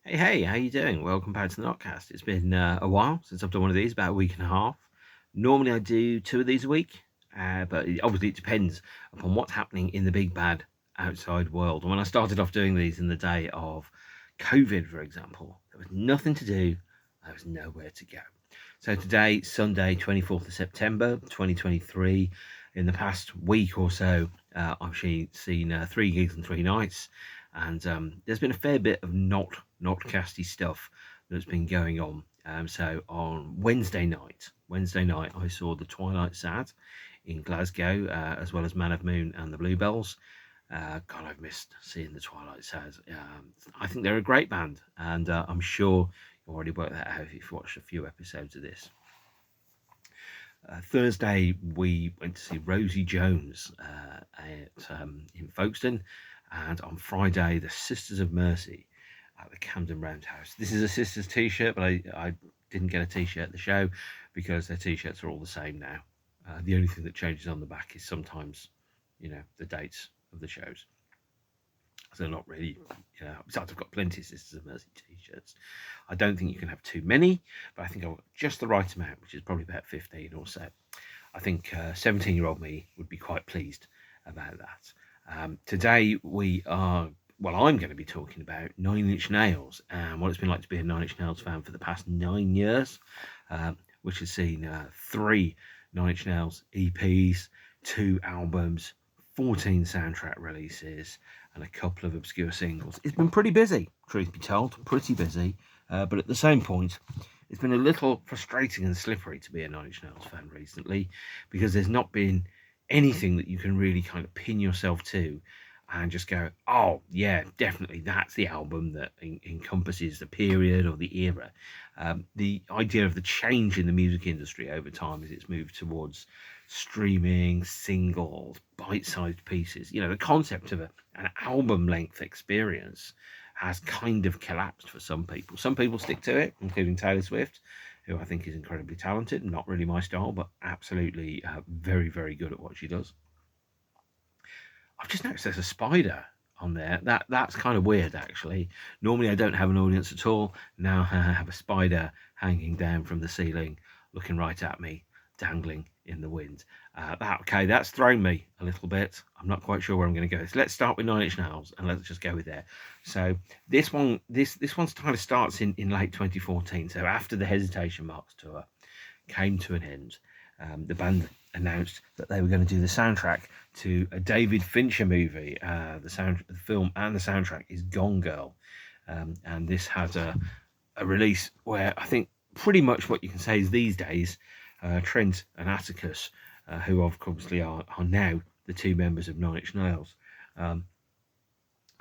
Hey, how you doing? Welcome back to the NOTCAST. It's been a while since I've done one of these, about a week and a half. Normally I do two of these a week, but obviously it depends upon what's happening in the big bad outside world. And when I started off doing these in the day of COVID, for example, there was nothing to do, there was nowhere to go. So today, Sunday, 24th of September, 2023, in the past week or so, I've actually seen 3 gigs and 3 nights, and there's been a fair bit of not casty stuff that's been going on. So on Wednesday night, I saw the Twilight Sad in Glasgow, as well as Man of Moon and the Bluebells. God, I've missed seeing the Twilight Sad. I think they're a great band, and I'm sure you already worked that out if you've watched a few episodes of this. Thursday, we went to see Rosie Jones in Folkestone, and on Friday, the Sisters of Mercy at the Camden Roundhouse. This is a Sisters t-shirt, but I didn't get a t-shirt at the show because their t-shirts are all the same now. The only thing that changes on the back is sometimes, the dates of the shows. So not really, besides I've got plenty of Sisters of Mercy t-shirts. I don't think you can have too many, but I think I've got just the right amount, which is probably about 15 or so. I think 17-year-old me would be quite pleased about that. Today I'm going to be talking about Nine Inch Nails and what it's been like to be a Nine Inch Nails fan for the past 9 years, which has seen 3 Nine Inch Nails EPs, 2 albums, 14 soundtrack releases, and a couple of obscure singles. It's been pretty busy, truth be told, pretty busy. But at the same point, it's been a little frustrating and slippery to be a Nine Inch Nails fan recently, because there's not been anything that you can really kind of pin yourself to and just go, oh yeah, definitely that's the album that encompasses the period or the era. The idea of the change in the music industry over time as it's moved towards streaming, singles, bite-sized pieces, the concept of an album length experience has kind of collapsed for some people. Some people stick to it, including Taylor Swift, who I think is incredibly talented. Not really my style, but absolutely very, very good at what she does. I've just noticed there's a spider on there. That's kind of weird, actually. Normally I don't have an audience at all. Now I have a spider hanging down from the ceiling, looking right at me, dangling in the wind. That's thrown me a little bit. I'm not quite sure where I'm going to go. So let's start with Nine Inch Nails and let's just go with there. So this one's kind of starts in late 2014. So after the Hesitation Marks tour came to an end, the band announced that they were going to do the soundtrack to a David Fincher movie. The film and the soundtrack is Gone Girl, and this has a release where I think pretty much what you can say is these days, Trent and Atticus, who obviously are now the two members of Nine Inch Nails,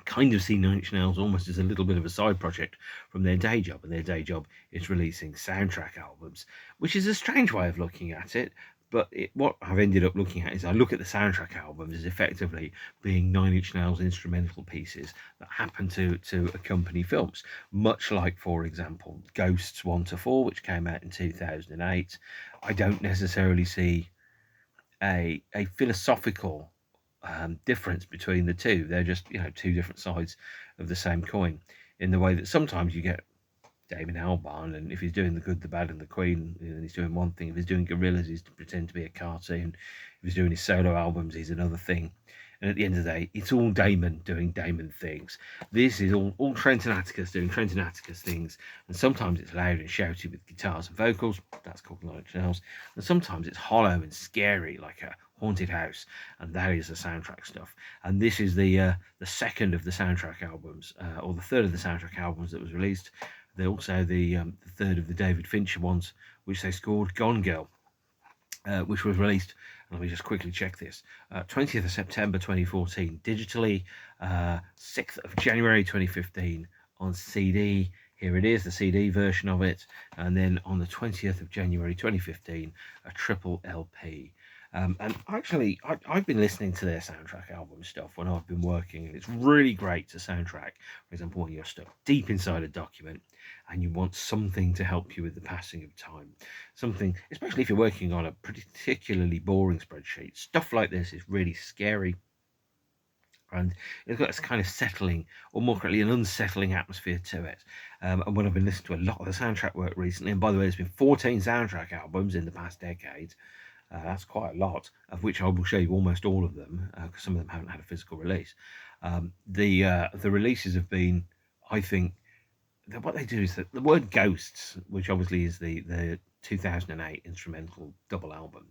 kind of see Nine Inch Nails almost as a little bit of a side project from their day job, and their day job is releasing soundtrack albums, which is a strange way of looking at it. But what I've ended up looking at is I look at the soundtrack albums as effectively being Nine Inch Nails instrumental pieces that happen to accompany films, much like, for example, Ghosts 1 to 4, which came out in 2008. I don't necessarily see a philosophical difference between the two. They're just two different sides of the same coin, in the way that sometimes you get Damon Albarn, and if he's doing the Good, the Bad, and the Queen, then he's doing one thing. If he's doing Gorillaz, he's to pretend to be a cartoon. If he's doing his solo albums, he's another thing. And at the end of the day, it's all Damon doing Damon things. This is all Trent and Atticus doing Trent and Atticus things. And sometimes it's loud and shouty with guitars and vocals. That's called Nine Inch Nails. And sometimes it's hollow and scary, like a haunted house. And that is the soundtrack stuff. And this is the second of the soundtrack albums, or the third of the soundtrack albums that was released. They're also the third of the David Fincher ones, which they scored, Gone Girl, which was released, let me just quickly check this, 20th of September 2014 digitally, 6th of January 2015 on CD. Here it is, the CD version of it, and then on the 20th of January 2015, a triple LP. And actually, I've been listening to their soundtrack album stuff when I've been working, and it's really great to soundtrack. For example, when you're stuck deep inside a document and you want something to help you with the passing of time, something, especially if you're working on a particularly boring spreadsheet. Stuff like this is really scary And it's got this kind of settling, or more correctly, an unsettling atmosphere to it. And when I've been listening to a lot of the soundtrack work recently, and by the way, there's been 14 soundtrack albums in the past decade. That's quite a lot, of which I will show you almost all of them, because some of them haven't had a physical release. The releases have been, I think, what they do is that the word Ghosts, which obviously is the 2008 instrumental double album,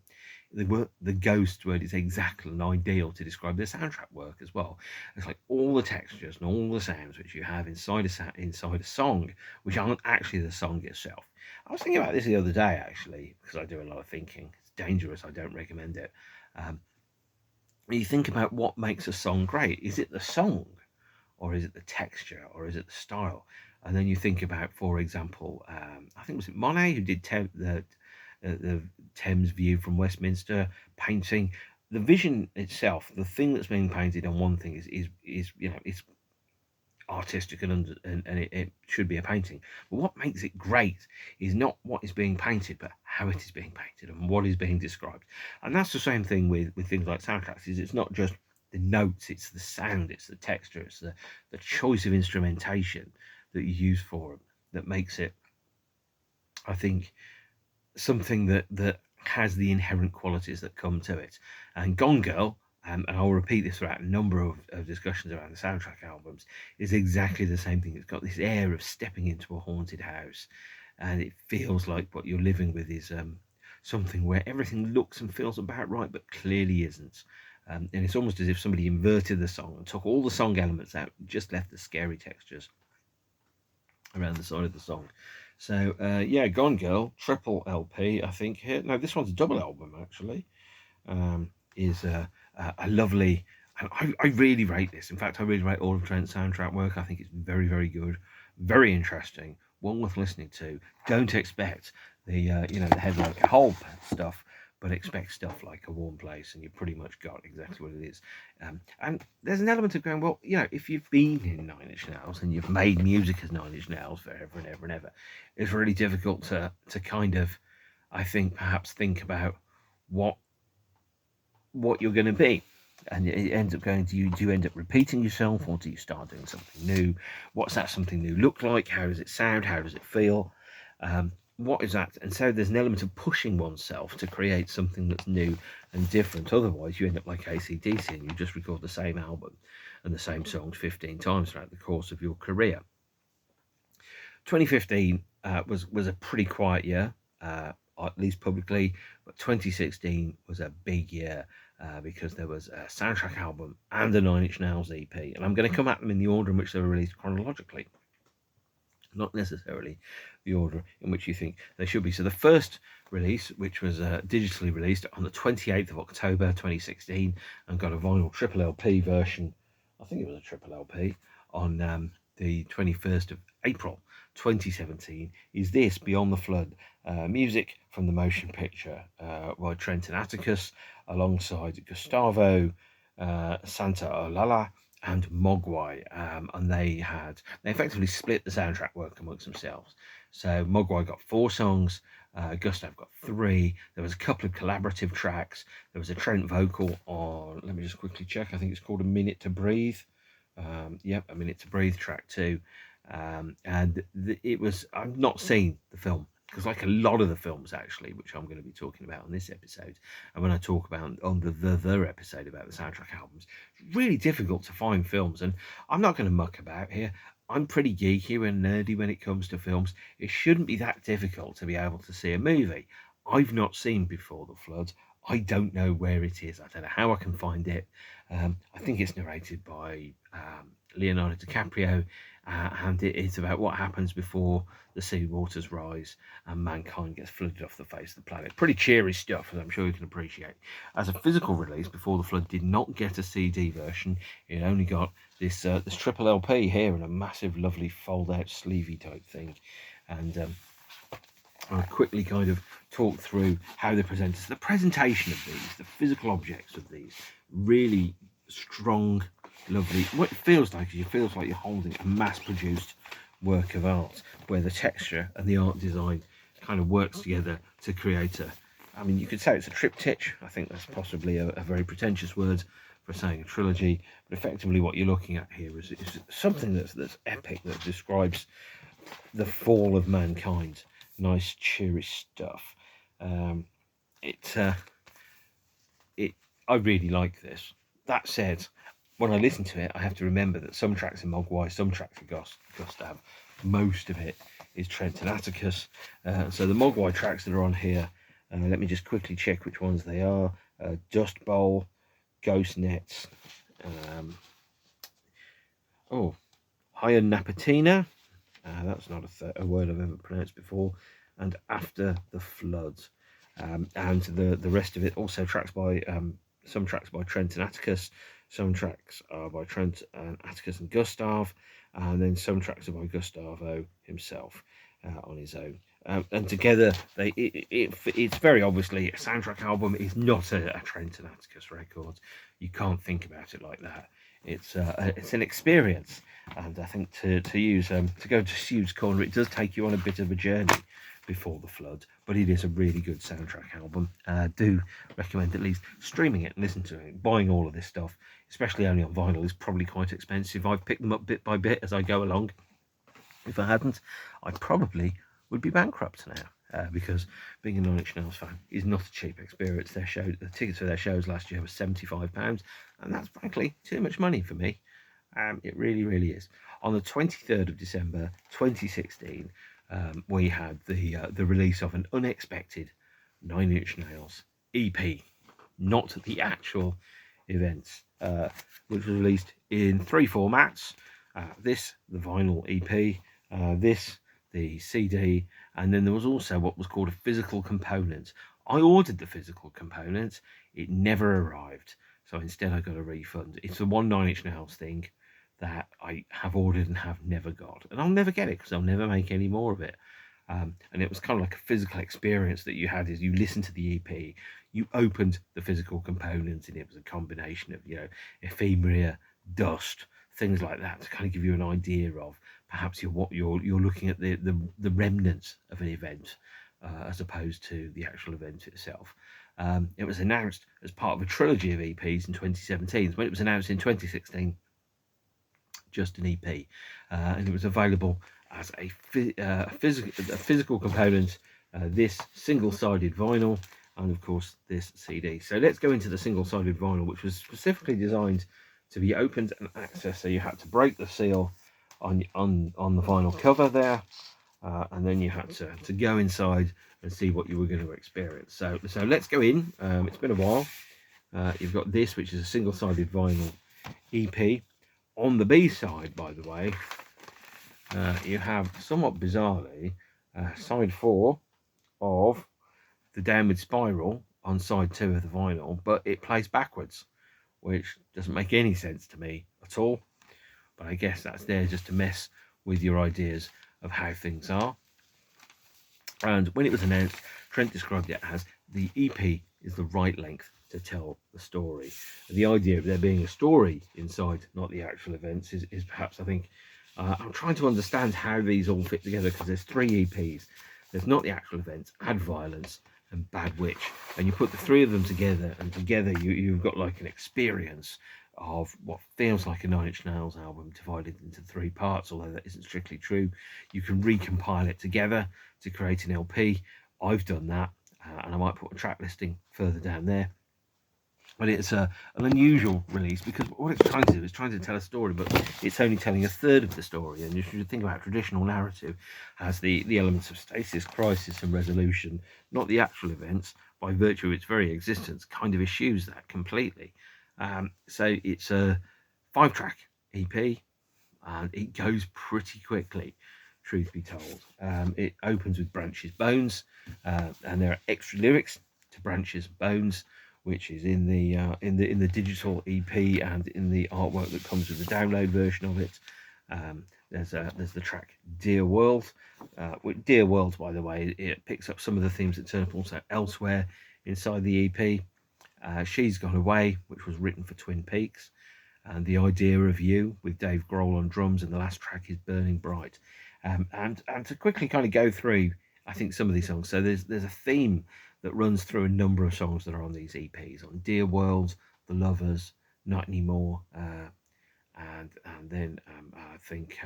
the Ghost word is exactly and ideal to describe the soundtrack work as well. It's like all the textures and all the sounds which you have inside a song, which aren't actually the song itself. I was thinking about this the other day, actually, because I do a lot of thinking. It's dangerous. I don't recommend it. You think about what makes a song great. Is it the song, or is it the texture, or is it the style? And then you think about, for example, I think was it Monet who did the Thames view from Westminster painting. The vision itself, the thing that's being painted on one thing is it's artistic and it should be a painting. But what makes it great is not what is being painted, but how it is being painted and what is being described. And that's the same thing with things like soundtracks. Is it's not just the notes, it's the sound, it's the texture, it's the choice of instrumentation that you use for them that makes it, I think, something that has the inherent qualities that come to it. And Gone Girl, and I'll repeat this throughout a number of discussions around the soundtrack albums, is exactly the same thing. It's got this air of stepping into a haunted house, and it feels like what you're living with is something where everything looks and feels about right, but clearly isn't. And it's almost as if somebody inverted the song and took all the song elements out, and just left the scary textures around the side of the song. So yeah, Gone Girl, triple LP, I think here. No, this one's a double album actually. Is a lovely. I really rate this. In fact, I really rate all of Trent's soundtrack work. I think it's very, very good, very interesting, one worth listening to. Don't expect the the head like a whole stuff, but expect stuff like A Warm Place, and you pretty much got exactly what it is. And there's an element of going, well, if you've been in Nine Inch Nails and you've made music as Nine Inch Nails forever and ever and ever, it's really difficult to kind of, I think, perhaps think about what you're going to be. And it ends up going to you. Do you end up repeating yourself, or do you start doing something new? What's that something new look like? How does it sound? How does it feel? What is that? And so there's an element of pushing oneself to create something that's new and different. Otherwise, you end up like AC/DC and you just record the same album and the same songs 15 times throughout the course of your career. 2015 was a pretty quiet year, at least publicly, but 2016 was a big year because there was a soundtrack album and a Nine Inch Nails EP, and I'm going to come at them in the order in which they were released chronologically, not necessarily the order in which you think they should be. So the first release, which was digitally released on the 28th of October 2016 and got a vinyl triple LP version, I think it was a triple LP, on the 21st of April 2017, is this Beyond the Flood, music from the motion picture by Trent and Atticus alongside Gustavo Santaolalla and Mogwai, and they effectively split the soundtrack work amongst themselves. So Mogwai got 4 songs, Gustav got 3. There was a couple of collaborative tracks. There was a Trent vocal on, let me just quickly check, I think it's called A Minute to Breathe. Yep, A Minute to Breathe, track 2. And it was, I've not seen the film, because like a lot of the films actually, which I'm going to be talking about on this episode, and when I talk about on the episode about the soundtrack albums, it's really difficult to find films. And I'm not going to muck about here. I'm pretty geeky and nerdy when it comes to films. It shouldn't be that difficult to be able to see a movie I've not seen Before the Flood. I don't know where it is. I don't know how I can find it. I think it's narrated by Leonardo DiCaprio, and it's about what happens before the sea waters rise and mankind gets flooded off the face of the planet. Pretty cheery stuff, as I'm sure you can appreciate. As a physical release, Before the Flood did not get a CD version. It only got this triple LP here in a massive, lovely fold-out sleevey type thing. And I'll quickly kind of talk through how they present us. The presentation of these, the physical objects of these, really strong, lovely. What it feels like is you're holding a mass-produced work of art where the texture and the art design kind of works together to create a, I mean, you could say it's a triptych. I think that's possibly a very pretentious word for saying a trilogy, but effectively what you're looking at here is something that's epic, that describes the fall of mankind. Nice cheery stuff. It I really like this. That said, when I listen to it, I have to remember that some tracks are Mogwai, some tracks are Gustav. Most of it is Trent and Atticus. So the Mogwai tracks that are on here, let me just quickly check which ones they are. Dust Bowl, Ghost Nets, Higher Napatina. That's not a word I've ever pronounced before. And After the Floods. And the rest of it also tracks by some tracks by Trent and Atticus, some tracks are by Trent and Atticus and Gustav, and then some tracks are by Gustavo himself on his own. And together, it's very obviously a soundtrack album. It's not a Trent and Atticus record. You can't think about it like that. It's an experience, and I think to go to Steve's Corner, it does take you on a bit of a journey before the flood, but it is a really good soundtrack album. Do recommend at least streaming it and listen to it. Buying all of this stuff, especially only on vinyl, is probably quite expensive. I've picked them up bit by bit as I go along. If I hadn't, I probably would be bankrupt now, because being a Nine Inch Nails fan is not a cheap experience. The tickets for their shows last year were £75, and that's frankly too much money for me. It really, really is. On the 23rd of December 2016, we had the release of an unexpected Nine Inch Nails EP, not the actual events, which was released in 3 formats. This, the vinyl EP, this, the CD, and then there was also what was called a physical component. I ordered the physical component, it never arrived, so instead I got a refund. It's the one Nine Inch Nails thing that I have ordered and have never got, and I'll never get it because I'll never make any more of it. And it was kind of like a physical experience that you had as you listened to the EP. You opened the physical components, and it was a combination of, ephemera, dust, things like that, to kind of give you an idea of perhaps you're looking at the remnants of an event, as opposed to the actual event itself. It was announced as part of a trilogy of EPs in 2017. When it was announced in 2016, just an EP, and it was available as a physical component, this single-sided vinyl, and of course this CD. So let's go into the single-sided vinyl, which was specifically designed to be opened and accessed. So you had to break the seal on the vinyl cover there, and then you had to go inside and see what you were going to experience. So let's go in. It's been a while. You've got this, which is a single-sided vinyl EP. On the B side, by the way, you have, somewhat bizarrely, side 4 of the Downward Spiral on side 2 of the vinyl, but it plays backwards, which doesn't make any sense to me at all. But I guess that's there just to mess with your ideas of how things are. And when it was announced, Trent described it as the EP is the right length to tell the story. And the idea of there being a story inside, not the actual events, is perhaps, I think, I'm trying to understand how these all fit together, because there's 3 EPs. There's not the actual events, Add Violence, and Bad Witch. And you put the 3 of them together, and together you've got like an experience of what feels like a Nine Inch Nails album divided into 3 parts, although that isn't strictly true. You can recompile it together to create an LP. I've done that, and I might put a track listing further down there. But it's an unusual release, because what it's trying to do is trying to tell a story, but it's only telling a third of the story. And you should think about traditional narrative as the elements of stasis, crisis, and resolution, not the actual events. By virtue of its very existence, kind of eschews that completely. So it's a 5-track EP, and it goes pretty quickly, truth be told. It opens with Branches Bones, and there are extra lyrics to Branches Bones, which is in the digital EP and in the artwork that comes with the download version of it. There's the track Dear World. Dear World, by the way, it picks up some of the themes that turn up also elsewhere inside the EP. She's Gone Away, which was written for Twin Peaks, and The Idea of You with Dave Grohl on drums, and the last track is Burning Bright. And to quickly kind of go through, I think, some of these songs. So there's a theme that runs through a number of songs that are on these EPs. On Dear World, The Lovers, Not Anymore, and then I think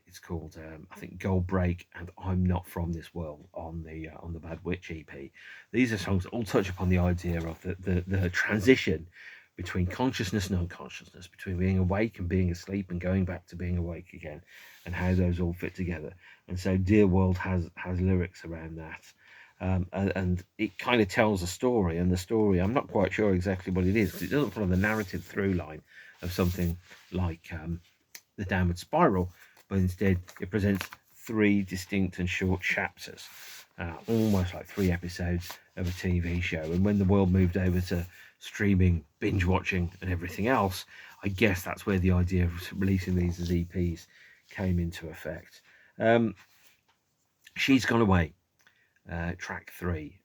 it's called I think Gold Break and I'm Not From This World on the Bad Witch EP. These are songs that all touch upon the idea of the transition between consciousness and unconsciousness, between being awake and being asleep and going back to being awake again, and how those all fit together. And so Dear World has lyrics around that. And it kind of tells a story, and the story, I'm not quite sure exactly what it is, because it doesn't follow the narrative through line of something like The Downward Spiral, but instead it presents 3 distinct and short chapters, almost like 3 episodes of a TV show. And when the world moved over to streaming, binge watching and everything else, I guess that's where the idea of releasing these as EPs came into effect. She's Gone Away, track 3,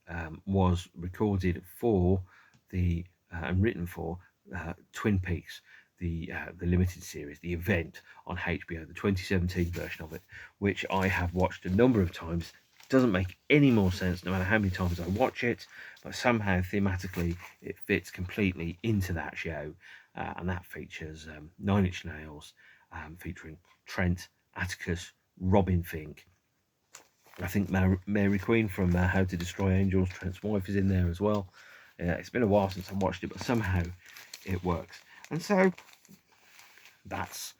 was recorded for the and written for Twin Peaks, the limited series, the event on HBO, the 2017 version of it, which I have watched a number of times. Doesn't make any more sense no matter how many times I watch it, but somehow thematically it fits completely into that show, and that features Nine Inch Nails, featuring Trent, Atticus, Robin Fink. I think Mary Queen from How to Destroy Angels, Trent's wife, is in there as well. It's been a while since I watched it, but somehow it works. And so that's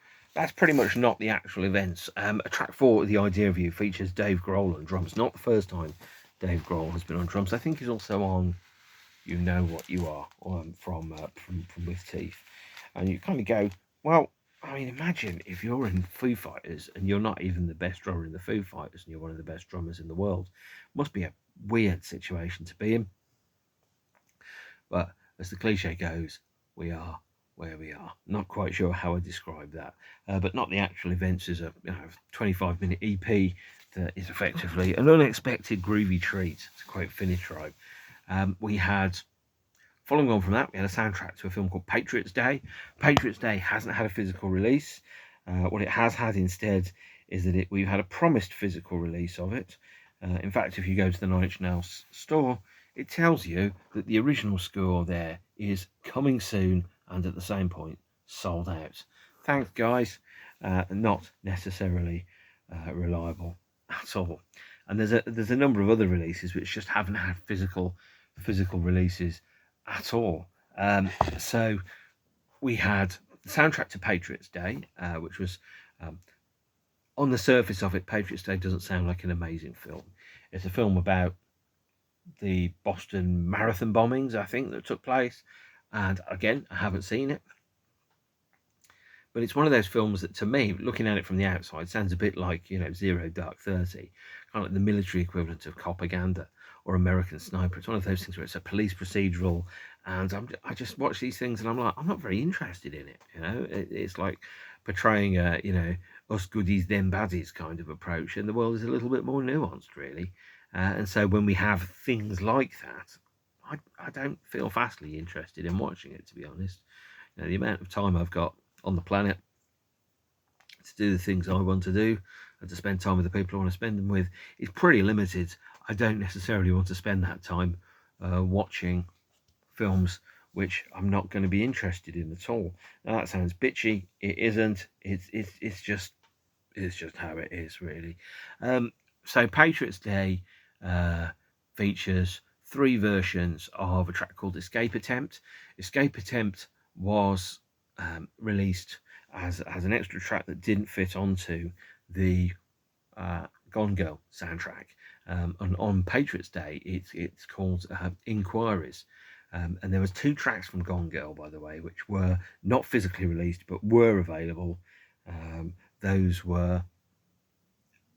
pretty much not the actual events. Track 4, The Idea of You, features Dave Grohl on drums. Not the first time Dave Grohl has been on drums. I think he's also on You Know What You Are, from With Teeth. And you kind of go, well, I mean, imagine if you're in Foo Fighters and you're not even the best drummer in the Foo Fighters and you're one of the best drummers in the world. Must be a weird situation to be in. But as the cliche goes, we are where we are. Not quite sure how I describe that. But Not the Actual Events is a 25-minute EP that is effectively an unexpected groovy treat, to quote Finnish Tribe. We had... Following on from that, we had a soundtrack to a film called Patriots Day. Patriots Day hasn't had a physical release. What it has had instead is that we've had a promised physical release of it. In fact, if you go to the Nine Inch Nails store, it tells you that the original score there is coming soon and at the same point sold out. Thanks, guys. Not necessarily reliable at all. And there's a number of other releases which just haven't had physical releases at all. So we had the soundtrack to Patriots Day, which was on the surface of it, Patriots Day doesn't sound like an amazing film. It's a film about the Boston Marathon bombings, I think, that took place, and again, I haven't seen it, but it's one of those films that, to me, looking at it from the outside, sounds a bit like, Zero Dark 30, kind of like the military equivalent of Propaganda or American Sniper. It's one of those things where it's a police procedural, and I just watch these things and I'm like, I'm not very interested in it. It's like portraying a us goodies them baddies kind of approach, and the world is a little bit more nuanced, really. And so when we have things like that, I don't feel vastly interested in watching it, to be honest. The amount of time I've got on the planet to do the things I want to do and to spend time with the people I want to spend them with is pretty limited. I don't necessarily want to spend that time watching films which I'm not going to be interested in at all. Now, that sounds bitchy. It isn't. It's just how it is, really. So Patriots Day features 3 versions of a track called Escape Attempt. Escape Attempt was released as an extra track that didn't fit onto the Gone Girl soundtrack. And on Patriots Day, it's called Inquiries. And there was 2 tracks from Gone Girl, by the way, which were not physically released but were available. Those were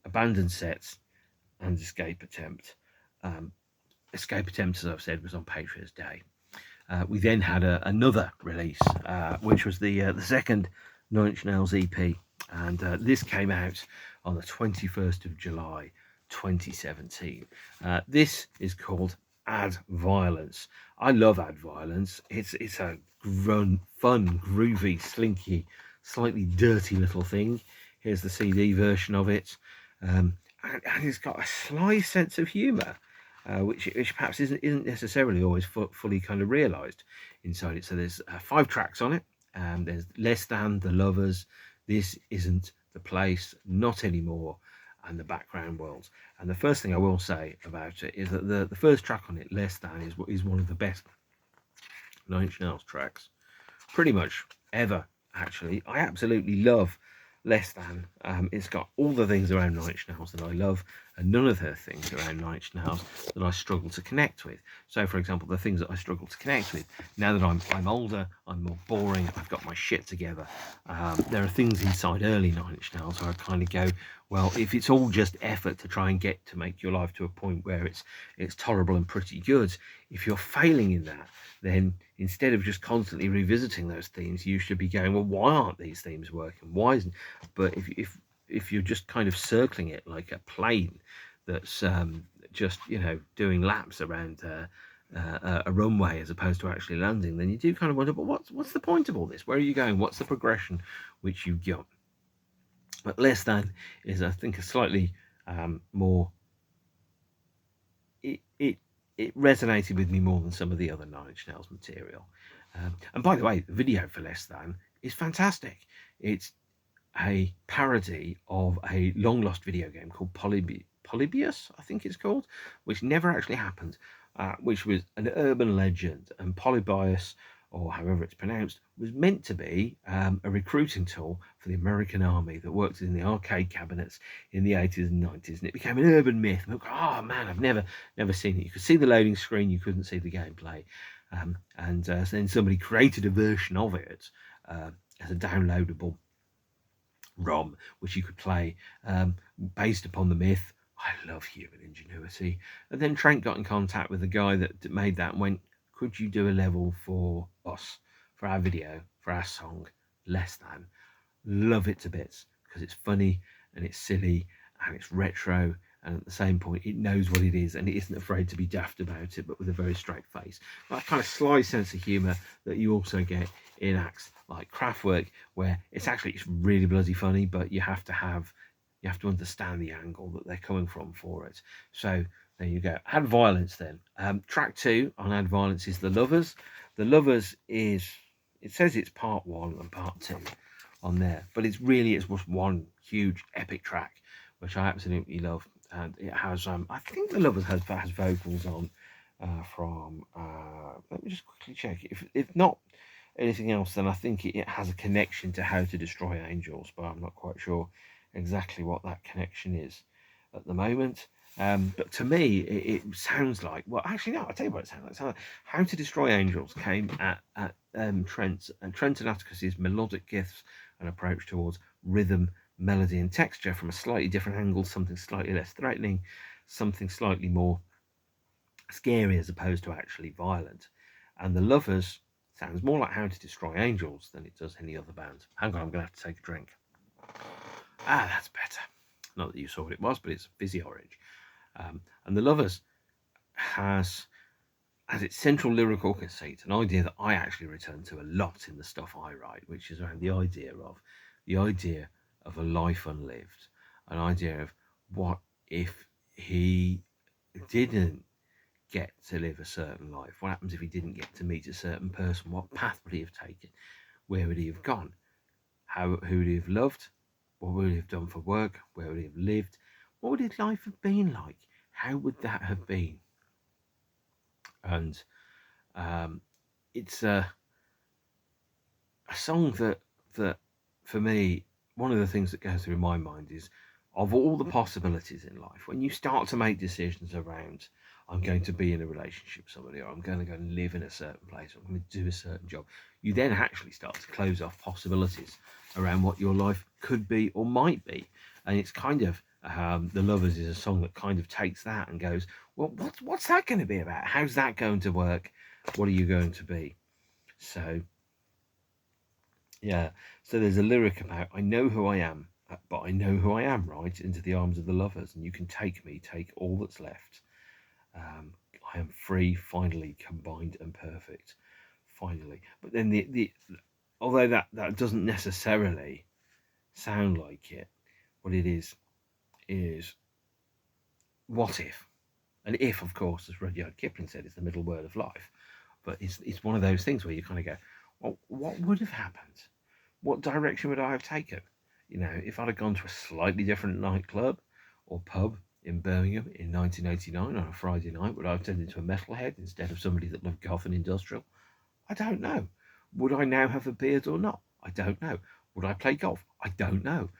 Abandoned Sets and Escape Attempt. Escape Attempt, as I've said, was on Patriots Day. We then had another release, which was the second Nine Inch Nails EP, and this came out on the 21st of July 2017. This is called Add Violence. I love Add Violence. It's a fun, groovy, slinky, slightly dirty little thing. Here's the CD version of it, and it's got a sly sense of humour. which perhaps isn't necessarily always fully kind of realised inside it. So there's 5 tracks on it. There's Less Than, The Lovers, This Isn't the Place, Not Anymore, and The Background Worlds. And the first thing I will say about it is that the first track on it, Less Than, is one of the best Nine Inch Nails tracks pretty much ever. Actually, I absolutely love Less Than. It's got all the things around Nine Inch Nails that I love, and none of the things around Nine Inch Nails that I struggle to connect with. So, for example, the things that I struggle to connect with, now that I'm older, I'm more boring, I've got my shit together. There are things inside early Nine Inch Nails where I kind of go, well, if it's all just effort to try and get to make your life to a point where it's tolerable and pretty good, if you're failing in that, then instead of just constantly revisiting those themes, you should be going, well, why aren't these themes working? Why isn't? But if you're just kind of circling it like a plane that's just doing laps around a runway as opposed to actually landing, then you do kind of wonder, but what's the point of all this? Where are you going? What's the progression which you've got? But Less Than is, I think, a slightly more. It resonated with me more than some of the other Nine Inch Nails material. And by the way, the video for Less Than is fantastic. It's a parody of a long lost video game called Polybius, I think it's called, which never actually happened, which was an urban legend. And Polybius, or however it's pronounced, was meant to be a recruiting tool for the American army that worked in the arcade cabinets in the 80s and 90s, and it became an urban myth. And oh man, I've never seen it. You could see the loading screen, you couldn't see the gameplay, and so then somebody created a version of it as a downloadable ROM, which you could play based upon the myth. I love human ingenuity. And then Trent got in contact with the guy that made that and went, could you do a level for us, for our video, for our song, Less Than? Love it to bits because it's funny and it's silly and it's retro, and at the same point it knows what it is and it isn't afraid to be daft about it, but with a very straight face. That kind of sly sense of humour that you also get in acts like Kraftwerk, where it's really bloody funny, but you have to understand the angle that they're coming from for it. So there you go. Add Violence then. Track 2 on Add Violence is The Lovers. The Lovers it says it's part 1 and part 2 on there, but it's just one huge epic track, which I absolutely love. And it has I think The Lovers has vocals on from let me just quickly check. If not anything else, then I think it has a connection to How to Destroy Angels, but I'm not quite sure exactly what that connection is at the moment. But to me, it sounds like, well, actually, no, I'll tell you what it sounds like. It sounds like How to Destroy Angels came at Trent and Atticus's melodic gifts and approach towards rhythm, melody, and texture from a slightly different angle, something slightly less threatening, something slightly more scary as opposed to actually violent. And The Lovers sounds more like How to Destroy Angels than it does any other band. Hang on, I'm going to have to take a drink. That's better. Not that you saw what it was, but it's fizzy orange. And The Lovers has its central lyrical conceit an idea that I actually return to a lot in the stuff I write, which is around the idea of a life unlived, an idea of what if he didn't get to live a certain life? What happens if he didn't get to meet a certain person? What path would he have taken? Where would he have gone? Who would he have loved? What would he have done for work? Where would he have lived? What would his life have been like? How would that have been? And it's a song that for me, one of the things that goes through my mind is, of all the possibilities in life, when you start to make decisions around, I'm going to be in a relationship with somebody, or I'm going to go and live in a certain place, or I'm going to do a certain job, you then actually start to close off possibilities around what your life could be or might be. And it's kind of The Lovers is a song that kind of takes that and goes, well, what's that going to be about? How's that going to work? What are you going to be? So yeah, so there's a lyric about, I know who I am, but I know who I am, right? Into the arms of the lovers, and you can take me, take all that's left. I am free, finally, combined and perfect, finally. But then although that doesn't necessarily sound like it, what it is what if? And if, of course, as Rudyard Kipling said, is the middle word of life. But it's one of those things where you kind of go, well, what would have happened? What direction would I have taken? You know, if I'd have gone to a slightly different nightclub or pub in Birmingham in 1989 on a Friday night, would I have turned into a metalhead instead of somebody that loved golf and industrial? I don't know. Would I now have a beard or not? I don't know. Would I play golf? I don't know.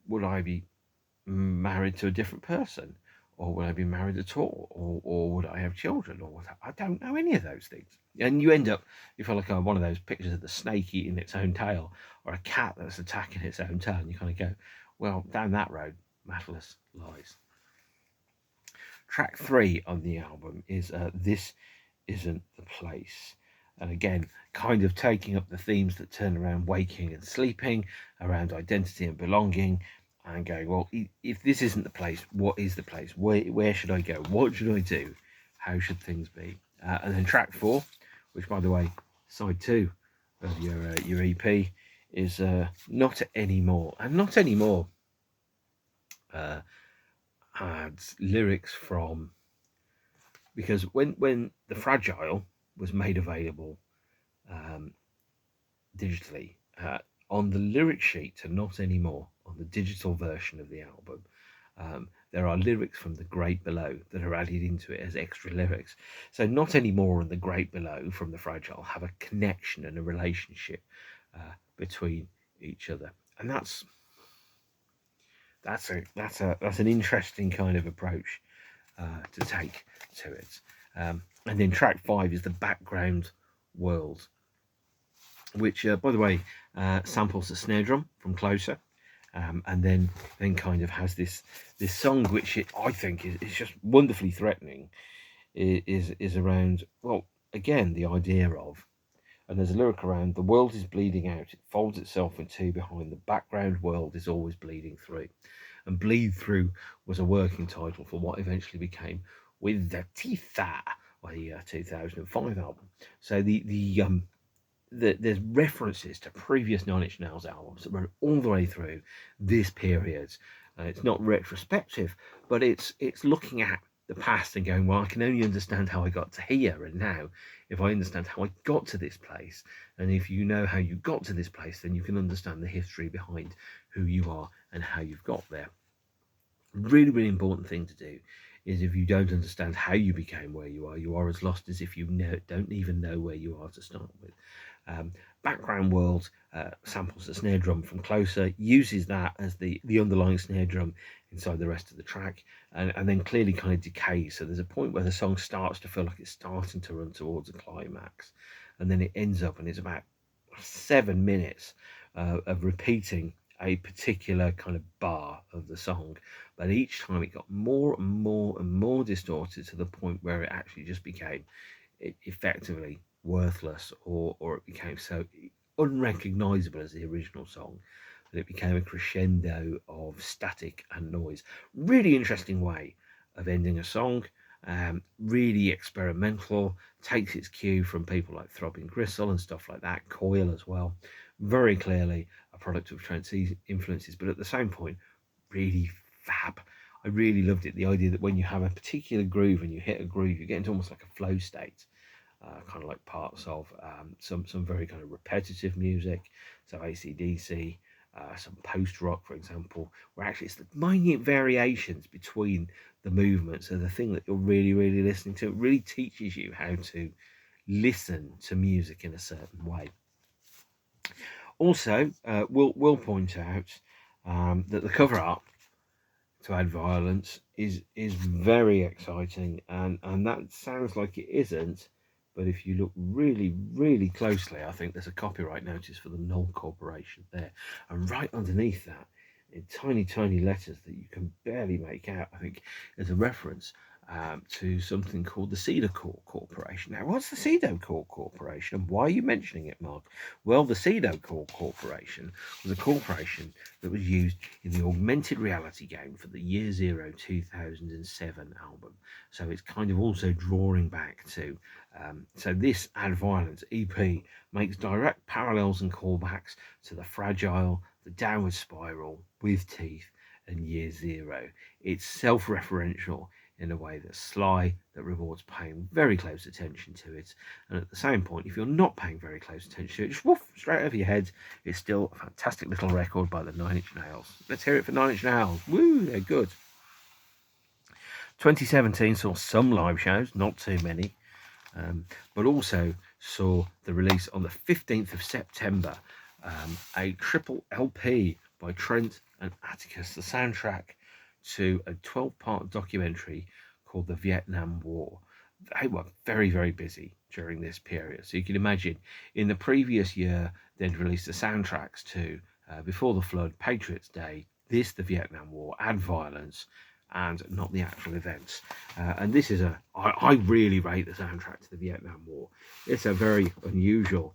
Would I be married to a different person? Or would I be married at all? Or would I have children? Or I don't know any of those things. And you end up, if I look at one of those pictures of the snake eating its own tail, or a cat that's attacking its own tail, and you kind of go, well, down that road, matterless lies. Track 3 on the album is This Isn't the Place. And again, kind of taking up the themes that turn around waking and sleeping, around identity and belonging, and going, well, if this isn't the place, what is the place? Where should I go? What should I do? How should things be? And then track 4, which, by the way, side 2 of your EP, is Not Anymore. And Not Anymore adds lyrics from, because when The Fragile was made available digitally, on the lyric sheet to Not Anymore, on the digital version of the album, there are lyrics from The Great Below that are added into it as extra lyrics. So Not Anymore and The Great Below from The Fragile have a connection and a relationship between each other, and that's an interesting kind of approach to take to it. And then track 5 is The Background World, which, by the way, samples the snare drum from Closer, and then kind of has this song, which I think is just wonderfully threatening. Is around, well, again, the idea of, and there's a lyric around, the world is bleeding out, it folds itself in two behind, the background world is always bleeding through. And Bleed Through was a working title for what eventually became With the Teeth, or the 2005 album. So there's references to previous Nine Inch Nails albums that run all the way through this period. It's not retrospective, but it's looking at the past and going, well, I can only understand how I got to here and now if I understand how I got to this place. And if you know how you got to this place, then you can understand the history behind who you are and how you've got there. Really, really important thing to do is, if you don't understand how you became where you are as lost as if you don't even know where you are to start with. Background World samples the snare drum from Closer, uses that as the underlying snare drum inside the rest of the track, and then clearly kind of decays. So there's a point where the song starts to feel like it's starting to run towards a climax, and then it ends up, and it's about 7 minutes of repeating a particular kind of bar of the song, but each time it got more and more and more distorted, to the point where it actually just became effectively worthless, or it became so unrecognizable as the original song that it became a crescendo of static and noise. Really interesting way of ending a song. Really experimental, takes its cue from people like Throbbing Gristle and stuff like that, Coil as well. Very clearly a product of Trent's influences, but at the same point, really fab. I really loved it. The idea that when you have a particular groove and you hit a groove, you get into almost like a flow state, kind of like parts of some very kind of repetitive music, so AC/DC, some post-rock, for example, where actually it's the minute variations between the movements are the thing that you're really, really listening to. It really teaches you how to listen to music in a certain way. Also, we'll point out that the cover art to Add Violence is very exciting, and that sounds like it isn't, but if you look really, really closely, I think there's a copyright notice for the Knoll Corporation there, and right underneath that, in tiny, tiny letters that you can barely make out, I think there's a reference to something called the Cedar Court Corporation. Now, what's the Cedar Court Corporation, and why are you mentioning it, Mark? Well, the Cedar Court Corporation was a corporation that was used in the augmented reality game for the Year Zero 2007 album. So it's kind of also drawing back to, so this Add Violence EP makes direct parallels and callbacks to The Fragile, The Downward Spiral, With Teeth, and Year Zero. It's self-referential in a way that's sly, that rewards paying very close attention to it. And at the same point, if you're not paying very close attention to it, just woof, straight over your head. It's still a fantastic little record by the Nine Inch Nails. Let's hear it for Nine Inch Nails. Woo, they're good. 2017 saw some live shows, not too many, but also saw the release on the 15th of September, a triple LP by Trent and Atticus, the soundtrack to a 12-part documentary called The Vietnam War. They were very, very busy during this period. So you can imagine, in the previous year, they'd released the soundtracks to Before the Flood, Patriots Day, this, the Vietnam War, and Violence, and not the actual events. And this is I really rate the soundtrack to the Vietnam War. It's a very unusual,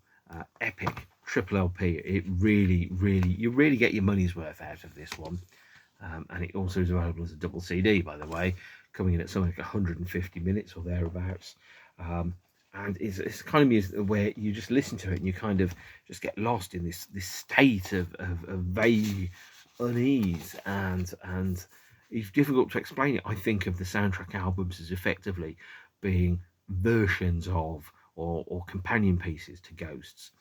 epic triple LP. It really, you really get your money's worth out of this one. And it also is available as a double CD, by the way, coming in at something like 150 minutes or thereabouts. And it's kind of music where you just listen to it and you kind of just get lost in this state of vague unease, and it's difficult to explain it. I think of the soundtrack albums as effectively being versions of or companion pieces to Ghosts.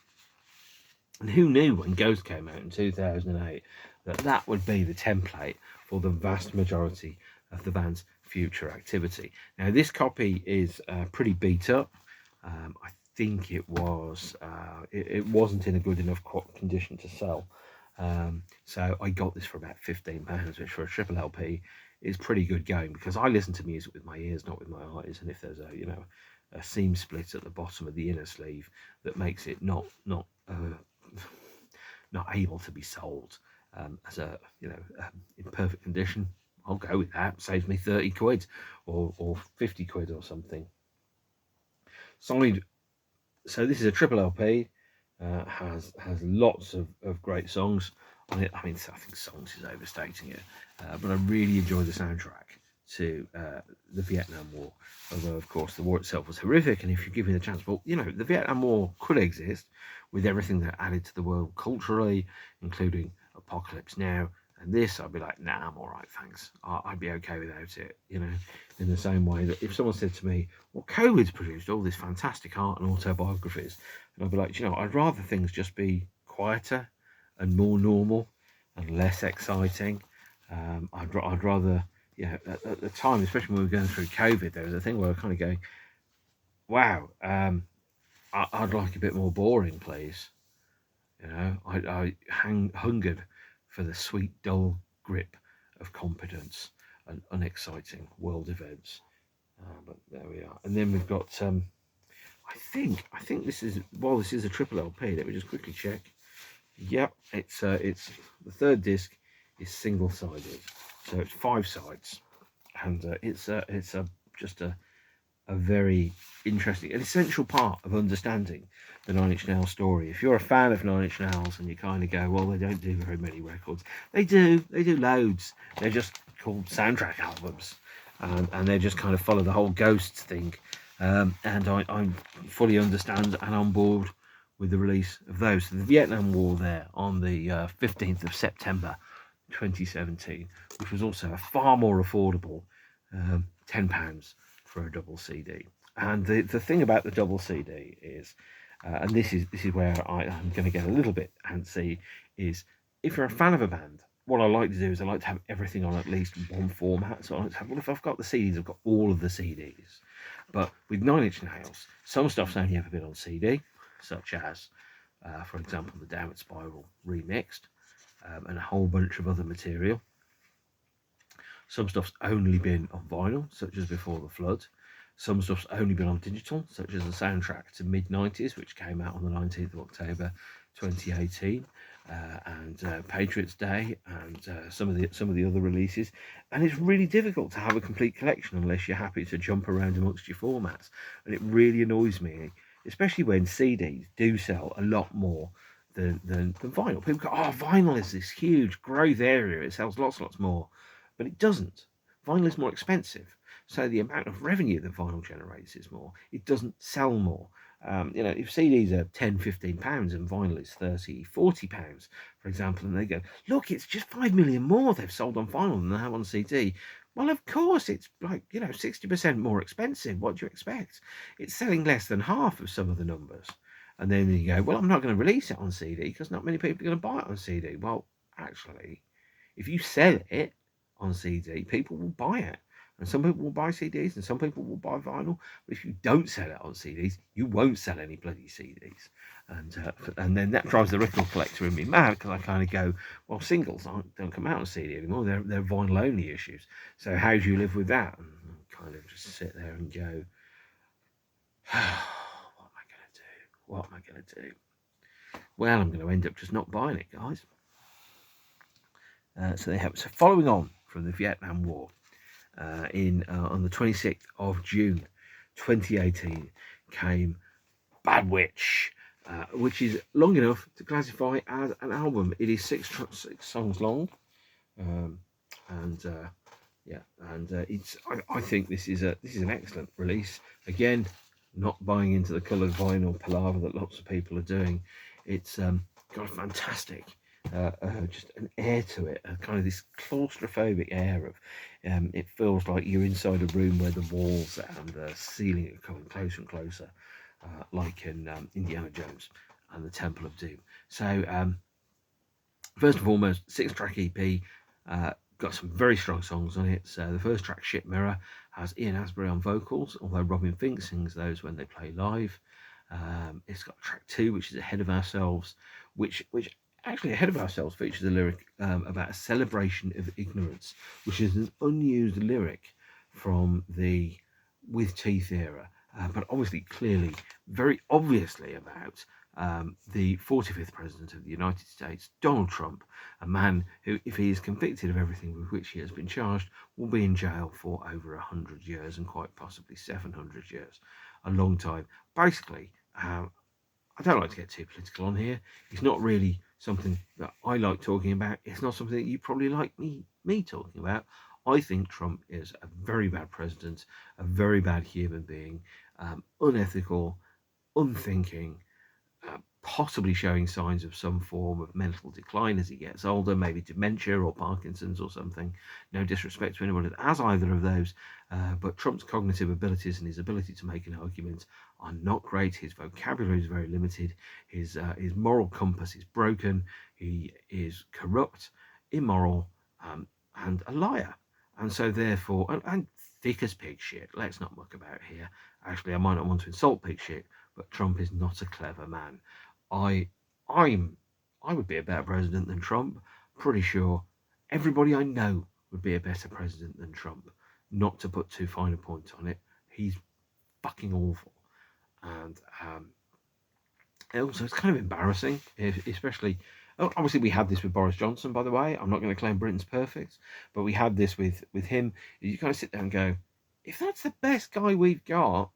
And who knew when Ghost came out in 2008 that would be the template for the vast majority of the band's future activity. Now, this copy is pretty beat up. I think it was it wasn't in a good enough condition to sell. So I got this for about £15, which for a triple LP is pretty good going, because I listen to music with my ears, not with my eyes. And if there's a seam split at the bottom of the inner sleeve that makes it not able to be sold as in perfect condition, I'll go with that. It saves me 30 quid or 50 quid or something. Solid. So this is a triple LP. Has lots of great songs on it. I mean, I think songs is overstating it, but I really enjoy the soundtrack to the Vietnam War. Although, of course, the war itself was horrific, and if you give me the chance, well, the Vietnam War could exist with everything that added to the world culturally, including Apocalypse Now. And this, I'd be like, nah, I'm all right, thanks. I'd be okay without it, in the same way that if someone said to me, well, COVID's produced all this fantastic art and autobiographies, and I'd be like, I'd rather things just be quieter and more normal and less exciting. I'd rather, at the time, especially when we were going through COVID, there was a thing where I was kind of going, wow, I'd like a bit more boring, please. I hungered for the sweet, dull grip of competence and unexciting world events. But there we are. And then we've got, I think this is a triple LP. Let me just quickly check. Yep, it's the third disc is single-sided, so it's 5 sides, and it's just a very interesting, an essential part of understanding the Nine Inch Nails story. If you're a fan of Nine Inch Nails and you kind of go, well, they don't do very many records. They do loads. They're just called soundtrack albums, and they just kind of follow the whole Ghosts thing. And I fully understand and on board with the release of those. So the Vietnam War there on the 15th of September 2017, which was also a far more affordable £10 for a double CD. And the thing about the double CD is, and this is where I'm going to get a little bit antsy, is if you're a fan of a band, what I like to do is I like to have everything on at least one format. So I like to have, well, if I've got the CDs, I've got all of the CDs. But with Nine Inch Nails, some stuff's only ever been on CD, such as, for example, the Downward Spiral remixed, and a whole bunch of other material. Some stuff's only been on vinyl, such as Before the Flood. Some stuff's only been on digital, such as the soundtrack to Mid-90s, which came out on the 19th of October 2018, and Patriots Day, and some of the other releases. And it's really difficult to have a complete collection unless you're happy to jump around amongst your formats. And it really annoys me, especially when CDs do sell a lot more than vinyl. People go, oh, vinyl is this huge growth area, it sells lots more. But it doesn't. Vinyl is more expensive. So the amount of revenue that vinyl generates is more. It doesn't sell more. If CDs are £10, £15 and vinyl is £30, £40, for example, and they go, look, it's just 5 million more they've sold on vinyl than they have on CD. Well, of course, it's like, 60% more expensive. What do you expect? It's selling less than half of some of the numbers. And then you go, well, I'm not going to release it on CD because not many people are going to buy it on CD. Well, actually, if you sell it on CD, people will buy it. And some people will buy CDs and some people will buy vinyl. But if you don't sell it on CDs, you won't sell any bloody CDs. And then that drives the record collector in me mad because I kind of go, well, singles don't come out on CD anymore. They're vinyl only issues. So how do you live with that? And kind of just sit there and go, what am I going to do? What am I going to do? Well, I'm going to end up just not buying it, guys. So following on from the Vietnam War, on the 26th of June 2018 came Bad Witch, which is long enough to classify as an album. It is six songs long, it's. I think this is an excellent release. Again, not buying into the coloured vinyl palaver that lots of people are doing. It's got a fantastic, just an air to it, kind of this claustrophobic air of. It feels like you're inside a room where the walls and the ceiling are coming closer and closer, like in Indiana Jones and the Temple of Doom. So, first and foremost, 6-track EP. Got some very strong songs on it. So the first track, Ship Mirror, has Ian Asbury on vocals, although Robin Fink sings those when they play live. It's got track 2, which is Ahead of Ourselves, which actually Ahead of Ourselves features a lyric about a celebration of ignorance, which is an unused lyric from the With Teeth era, but obviously clearly, very obviously about the 45th President of the United States, Donald Trump, a man who, if he is convicted of everything with which he has been charged, will be in jail for over 100 years and quite possibly 700 years. A long time. Basically, I don't like to get too political on here. It's not really something that I like talking about. It's not something that you probably like me talking about. I think Trump is a very bad president, a very bad human being, unethical, unthinking, possibly showing signs of some form of mental decline as he gets older, maybe dementia or Parkinson's or something. No disrespect to anyone that has either of those, but Trump's cognitive abilities and his ability to make an argument are not great. His vocabulary is very limited. His moral compass is broken. He is corrupt, immoral, and a liar. And so therefore, and thick as pig shit. Let's not muck about here. Actually, I might not want to insult pig shit, but Trump is not a clever man. I would be a better president than Trump. Pretty sure everybody I know would be a better president than Trump. Not to put too fine a point on it, he's fucking awful, and also it's kind of embarrassing, especially. Obviously, we had this with Boris Johnson, by the way. I'm not going to claim Britain's perfect, but we had this with him. You kind of sit there and go, if that's the best guy we've got,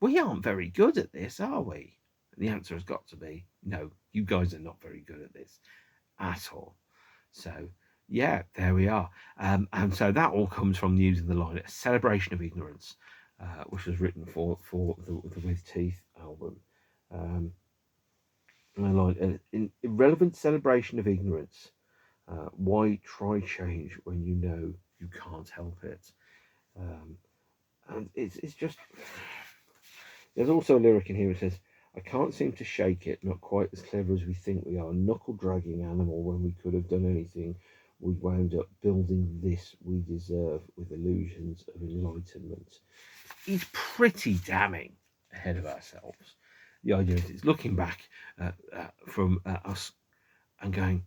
we aren't very good at this, are we? And the answer has got to be no, you guys are not very good at this at all. So, yeah, there we are. And so that all comes from using the line, a celebration of ignorance, which was written for the With Teeth album. An irrelevant celebration of ignorance. Why try change when you know you can't help it? And it's just. There's also a lyric in here that says, I can't seem to shake it, not quite as clever as we think we are. Knuckle-dragging animal when we could have done anything. We wound up building this we deserve with illusions of enlightenment. He's pretty damning Ahead of Ourselves. The idea is it's looking back from us and going,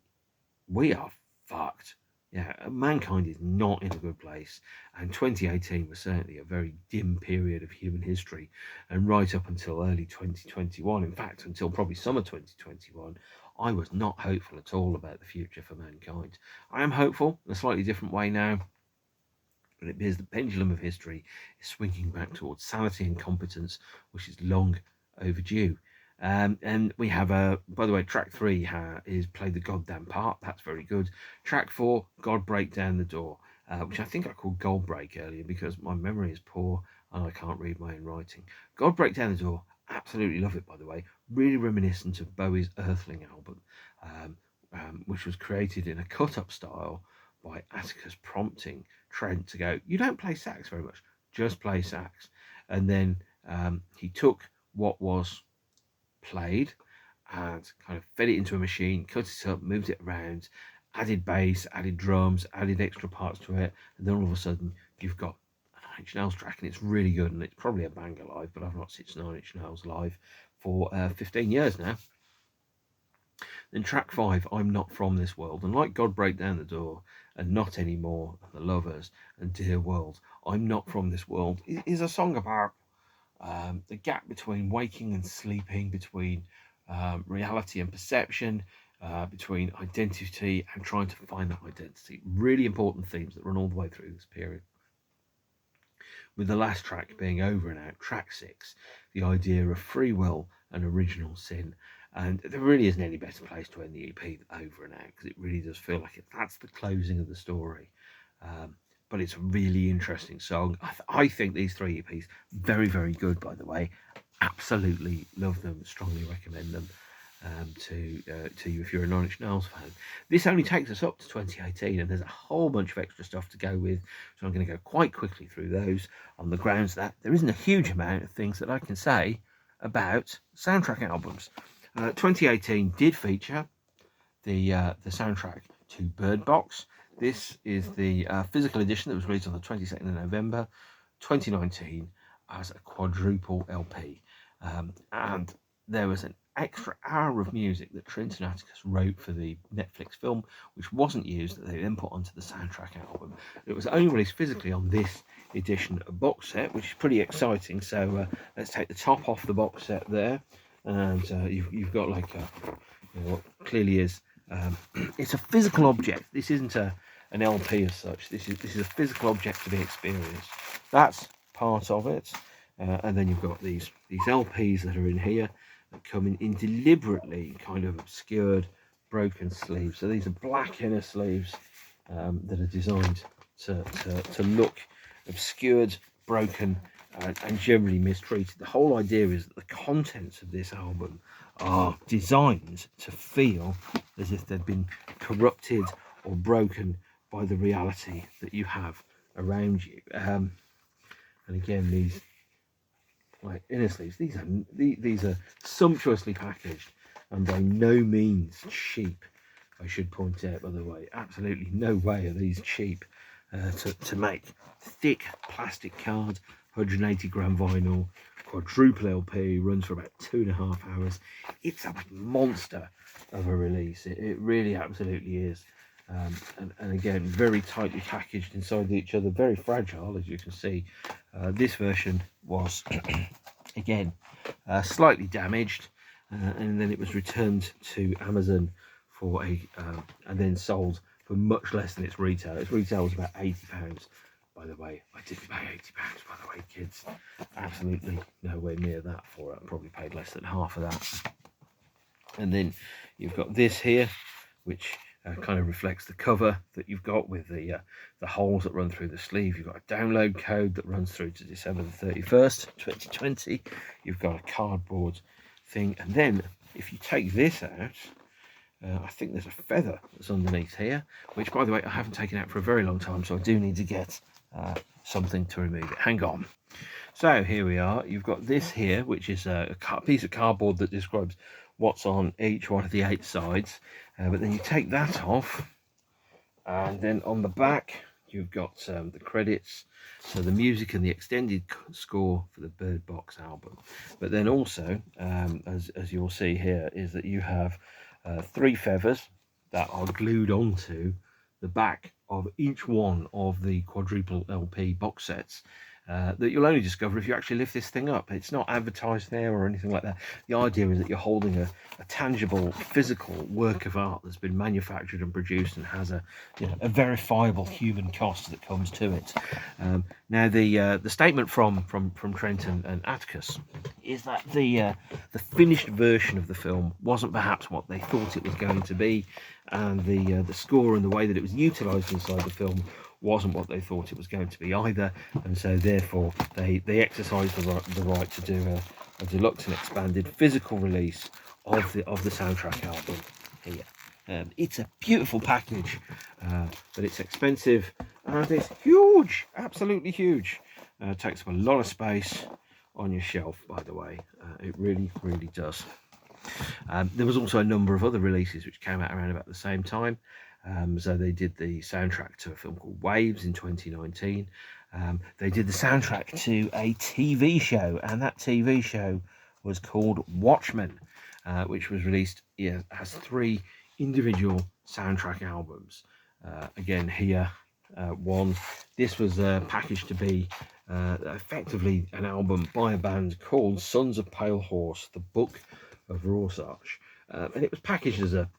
we are fucked. Yeah, mankind is not in a good place, and 2018 was certainly a very dim period of human history, and right up until early 2021, in fact, until probably summer 2021, I was not hopeful at all about the future for mankind. I am hopeful in a slightly different way now, but it appears the pendulum of history is swinging back towards sanity and competence, which is long overdue. And we have by the way, track 3 is Play the Goddamn Part. That's very good. Track 4, God Break Down the Door, which I think I called Gold Break earlier because my memory is poor and I can't read my own writing. God Break Down the Door, absolutely love it, by the way. Really reminiscent of Bowie's Earthling album, which was created in a cut-up style by Atticus prompting Trent to go, you don't play sax very much, just play sax. And then he took what was played and kind of fed it into a machine, cut it up, moved it around, added bass, added drums, added extra parts to it, and then all of a sudden you've got a Nine Inch Nails track, and it's really good, and it's probably a banger live, but I've not seen Nine Inch Nails live for 15 years now. Then track 5, I'm Not From This World, and like God Break Down the Door, and Not Anymore, and The Lovers, and Dear World, I'm Not From This World is a song about the gap between waking and sleeping, between reality and perception, between identity and trying to find that identity. Really important themes that run all the way through this period. With the last track being Over and Out, track 6, the idea of free will and original sin. And there really isn't any better place to end the EP than Over and Out, because it really does feel like that's the closing of the story. But it's a really interesting song. I think these 3 EPs, very, very good, by the way. Absolutely love them, strongly recommend them to you if you're a Nine Inch Nails fan. This only takes us up to 2018, and there's a whole bunch of extra stuff to go with, so I'm going to go quite quickly through those on the grounds that there isn't a huge amount of things that I can say about soundtrack albums. 2018 did feature the soundtrack to Bird Box. This is the physical edition that was released on the 22nd of November 2019 as a quadruple LP. And there was an extra hour of music that Trent and Atticus wrote for the Netflix film, which wasn't used, that they then put onto the soundtrack album. It was only released physically on this edition of box set, which is pretty exciting. So let's take the top off the box set there. And you've got like what clearly is it's a physical object. This isn't an LP as such. This is a physical object to be experienced. That's part of it. And then you've got these LPs that are in here that come in deliberately kind of obscured, broken sleeves. So these are black inner sleeves that are designed to look obscured, broken, and generally mistreated. The whole idea is that the contents of this album are designed to feel as if they've been corrupted or broken by the reality that you have around you. And again, these like inner sleeves, these are sumptuously packaged and by no means cheap. I should point out, by the way, absolutely no way are these cheap to make. Thick plastic card, 180 gram vinyl, quadruple LP, runs for about 2.5 hours. It's a monster of a release. It really absolutely is. And again, very tightly packaged inside each other, very fragile, as you can see. This version was, again, slightly damaged, and then it was returned to Amazon for and then sold for much less than its retail. Its retail was about £80. By the way, I didn't pay £80, by the way, kids. Absolutely nowhere near that for it. I probably paid less than half of that. And then you've got this here, which kind of reflects the cover that you've got with the holes that run through the sleeve. You've got a download code that runs through to December the 31st, 2020. You've got a cardboard thing. And then if you take this out, I think there's a feather that's underneath here, which, by the way, I haven't taken out for a very long time, so I do need to get something to remove it. Hang on. So here we are. You've got this here, which is a piece of cardboard that describes what's on each one of the 8 sides. But then you take that off, and then on the back you've got the credits, so the music and the extended score for the Bird Box album. But then also, as you'll see here, is that you have 3 feathers that are glued onto the back of each one of the quadruple LP box sets that you'll only discover if you actually lift this thing up. It's not advertised there or anything like that. The idea is that you're holding a tangible, physical work of art that's been manufactured and produced and has a verifiable human cost that comes to it. Now, the statement from Trent and Atticus is that the finished version of the film wasn't perhaps what they thought it was going to be, and the score and the way that it was utilised inside the film wasn't what they thought it was going to be either, and so therefore they exercised the right to do a deluxe and expanded physical release of the soundtrack album here. It's a beautiful package, but it's expensive and it's huge, absolutely huge. Takes up a lot of space on your shelf, by the way. It really, really does. There was also a number of other releases which came out around about the same time. So they did the soundtrack to a film called Waves in 2019. They did the soundtrack to a TV show, and that TV show was called Watchmen, which was released, as 3 individual soundtrack albums. Again, here, one. This was packaged to be effectively an album by a band called Sons of Pale Horse, the Book of Rorschach, and it was packaged as a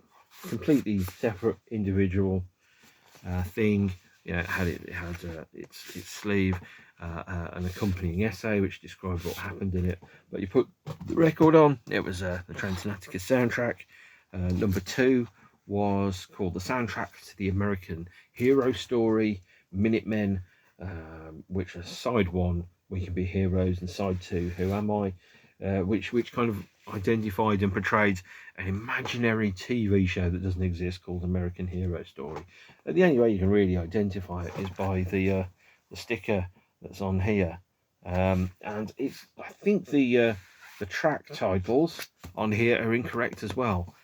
completely separate individual thing. It had its sleeve, an accompanying essay which described what happened in it. But you put the record on, it was the Trenton Atticus soundtrack. Number 2 was called the soundtrack to the American Hero Story, Minutemen, which was side 1, We Can Be Heroes, and side 2, Who Am I? Which kind of identified and portrayed an imaginary TV show that doesn't exist called American Hero Story. And the only way you can really identify it is by the sticker that's on here. And it's, I think the track titles on here are incorrect as well,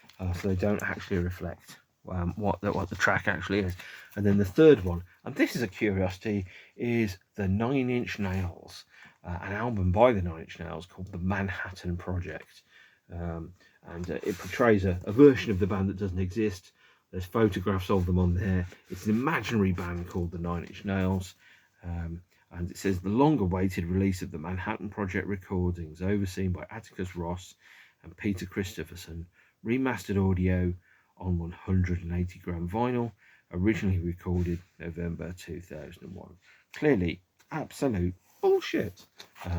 so they don't actually reflect what the track actually is. And then the third one, and this is a curiosity, is the 9 Inch Nails, an album by the 9 Inch Nails called The Manhattan Project. And it portrays a version of the band that doesn't exist. There's photographs of them on there. It's an imaginary band called the 9 Inch Nails. And it says the long-awaited release of the Manhattan Project recordings, overseen by Atticus Ross and Peter Christopherson, remastered audio on 180-gram vinyl, originally recorded November 2001. Clearly, absolute bullshit.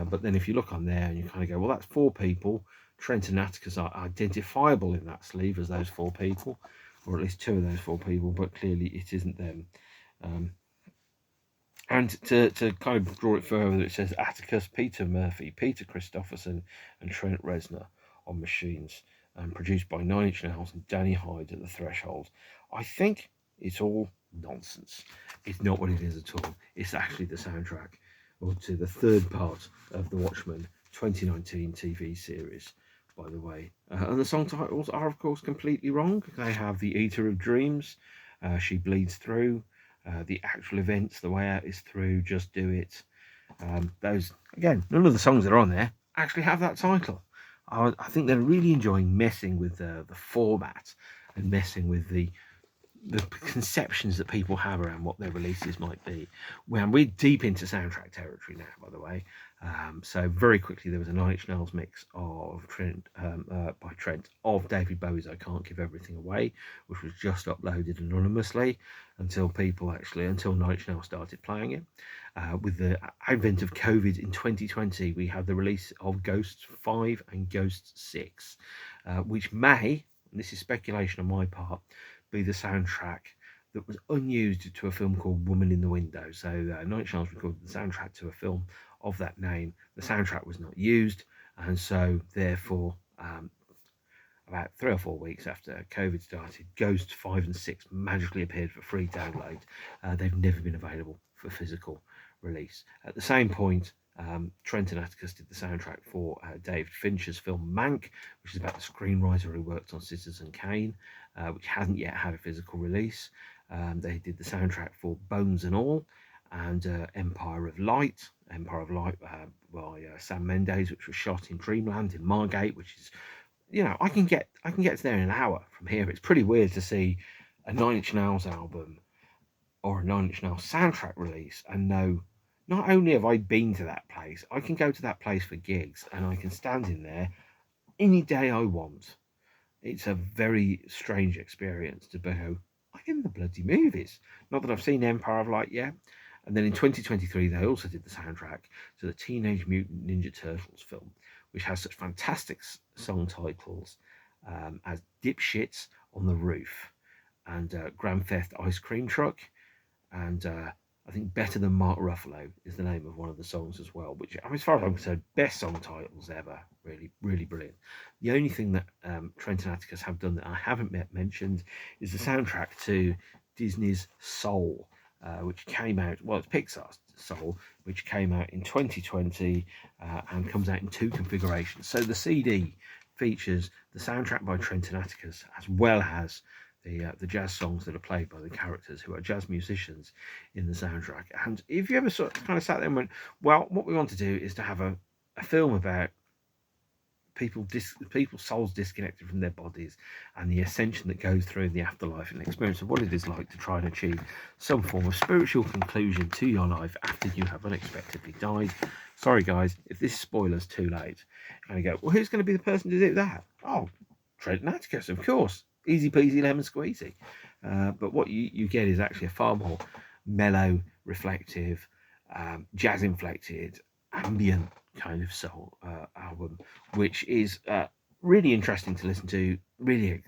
But then if you look on there and you kind of go, well, that's 4 people. Trent and Atticus are identifiable in that sleeve as those 4 people, or at least 2 of those 4 people, but clearly it isn't them. And to kind of draw it further, it says Atticus, Peter Murphy, Peter Christopherson, and Trent Reznor on machines, produced by 9 Inch Nails and Danny Hyde at the Threshold. I think it's all nonsense. It's not what it is at all. It's actually the soundtrack, or to the 3rd part of the Watchmen 2019 TV series, by the way. And the song titles are, of course, completely wrong. They have The Eater of Dreams, She Bleeds Through, The Actual Events, The Way Out Is Through, Just Do It. Those, again, none of the songs that are on there actually have that title. I think they're really enjoying messing with the format and messing with the conceptions that people have around what their releases might be. Well, we're deep into soundtrack territory now, by the way. So very quickly, there was a 9 Inch Nails mix of by Trent of David Bowie's I Can't Give Everything Away, which was just uploaded anonymously until 9 Inch Nails started playing it. With the advent of COVID in 2020, we had the release of Ghosts 5 and Ghosts 6, which may, and this is speculation on my part, be the soundtrack that was unused to a film called Woman in the Window. So 9 Inch Nails recorded the soundtrack to a film of that name. The soundtrack was not used, and so therefore about 3 or 4 weeks after COVID started, Ghost 5 and 6 magically appeared for free download. They've never been available for physical release. At the same point, Trent and Atticus did the soundtrack for David Fincher's film Mank, which is about the screenwriter who worked on Citizen Kane, which hasn't yet had a physical release. They did the soundtrack for Bones and All, and Empire of Light by Sam Mendes, which was shot in Dreamland in Margate, which is, I can get to there in an hour from here. It's pretty weird to see a 9 Inch Nails album or a 9 Inch Nails soundtrack release and know not only have I been to that place, I can go to that place for gigs and I can stand in there any day I want. It's a very strange experience to go, I'm in the bloody movies. Not that I've seen Empire of Light yet. And then in 2023, they also did the soundtrack to the Teenage Mutant Ninja Turtles film, which has such fantastic song titles as Dipshits on the Roof and Grand Theft Ice Cream Truck and I think Better Than Mark Ruffalo is the name of one of the songs as well, which, I mean, as far as I'm concerned, best song titles ever. Really, really brilliant. The only thing that Trent and Atticus have done that I haven't mentioned is the soundtrack to Disney's Soul, which came out, well, it's Pixar's Soul, which came out in 2020 and comes out in 2 configurations. So the CD features the soundtrack by Trent and Atticus, as well as the jazz songs that are played by the characters who are jazz musicians in the soundtrack. And if you ever sort of kind of sat there and went, well, what we want to do is to have a film about people's souls disconnected from their bodies and the ascension that goes through in the afterlife and the experience of what it is like to try and achieve some form of spiritual conclusion to your life after you have unexpectedly died. Sorry guys, if this spoiler's too late. And you go, well, who's going to be the person to do that? Oh, Trent and Atticus, of course. Easy peasy lemon squeezy. But what you get is actually a far more mellow, reflective, jazz inflected, ambient kind of soul album, which is really interesting to listen to, really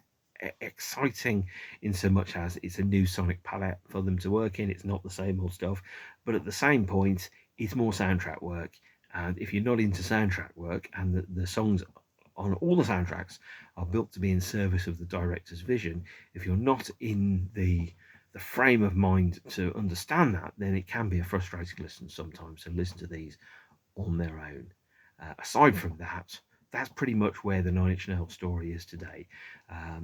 exciting in so much as it's a new sonic palette for them to work in. It's not the same old stuff, but at the same point, it's more soundtrack work. And if you're not into soundtrack work, and the songs on all the soundtracks are built to be in service of the director's vision, if you're not in the frame of mind to understand that, then it can be a frustrating listen sometimes. So listen to these on their own. Aside from that, that's pretty much where the Nine Inch Nails story is today.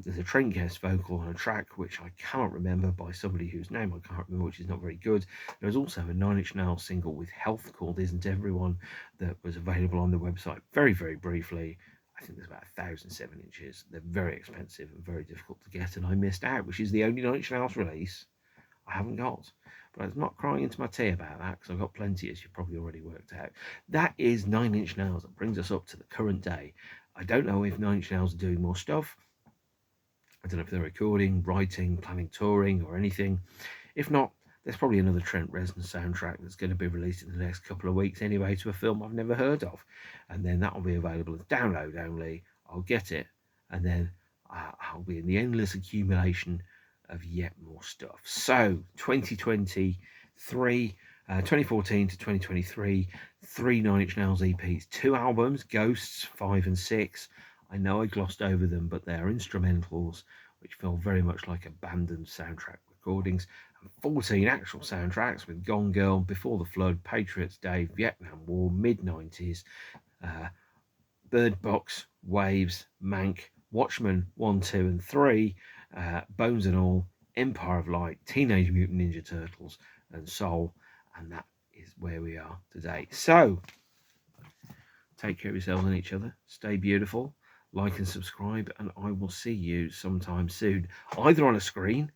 There's a Trent guest vocal on a track which I can't remember by somebody whose name I can't remember, which is not very good. There's also a Nine Inch Nails single with Health called Isn't Everyone that was available on the website very, very briefly. I think there's about 1,000 7-inches. They're very expensive and very difficult to get, and I missed out, which is the only Nine Inch Nails release I haven't got. But I'm not crying into my tea about that, because I've got plenty, as you've probably already worked out. That is Nine Inch Nails. That brings us up to the current day. I don't know if Nine Inch Nails are doing more stuff. I don't know if they're recording, writing, planning touring, or anything. If not, there's probably another Trent Reznor soundtrack that's going to be released in the next couple of weeks anyway, to a film I've never heard of. And then that will be available as download only. I'll get it, and then I'll be in the endless accumulation of yet more stuff. So 2014 to 2023, 3 Nine Inch Nails EPs, 2 albums, Ghosts 5 and 6. I know I glossed over them, but they're instrumentals which feel very much like abandoned soundtrack recordings, and 14 actual soundtracks with Gone Girl, Before the Flood, Patriots Day, Vietnam War, mid-90s, Bird Box, Waves, Mank, Watchmen 1, 2 and 3, Bones and All, Empire of Light, Teenage Mutant Ninja Turtles, and Soul. And that is where we are today. So, take care of yourselves and each other. Stay beautiful. Like and subscribe. And I will see you sometime soon. Either on a screen,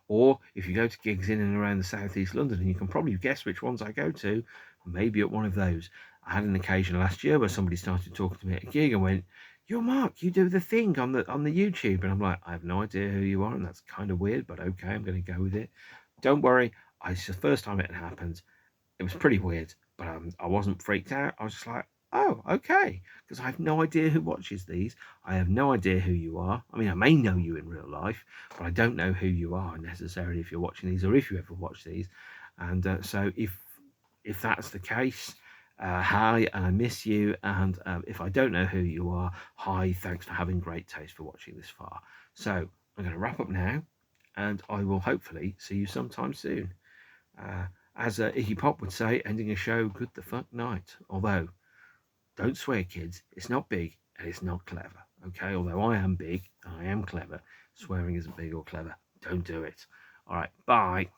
or if you go to gigs in and around the southeast London, and you can probably guess which ones I go to, maybe at one of those. I had an occasion last year where somebody started talking to me at a gig and went, "You're Mark, you do the thing on the YouTube." And I'm like, I have no idea who you are, and that's kind of weird, but okay, I'm going to go with it. Don't worry, it's the first time it happened. It was pretty weird, but I wasn't freaked out. I was just like, oh, okay, because I have no idea who watches these. I have no idea who you are. I mean, I may know you in real life, but I don't know who you are necessarily if you're watching these, or if you ever watch these. And so if that's the case, hi, and I miss you. And if I don't know who you are, hi, thanks for having great taste for watching this far. So I'm going to wrap up now, and I will hopefully see you sometime soon. As Iggy Pop would say, ending a show, good the fuck night. Although, don't swear, kids. It's not big and it's not clever. Okay, although I am big and I am clever, swearing isn't big or clever. Don't do it. All right, bye.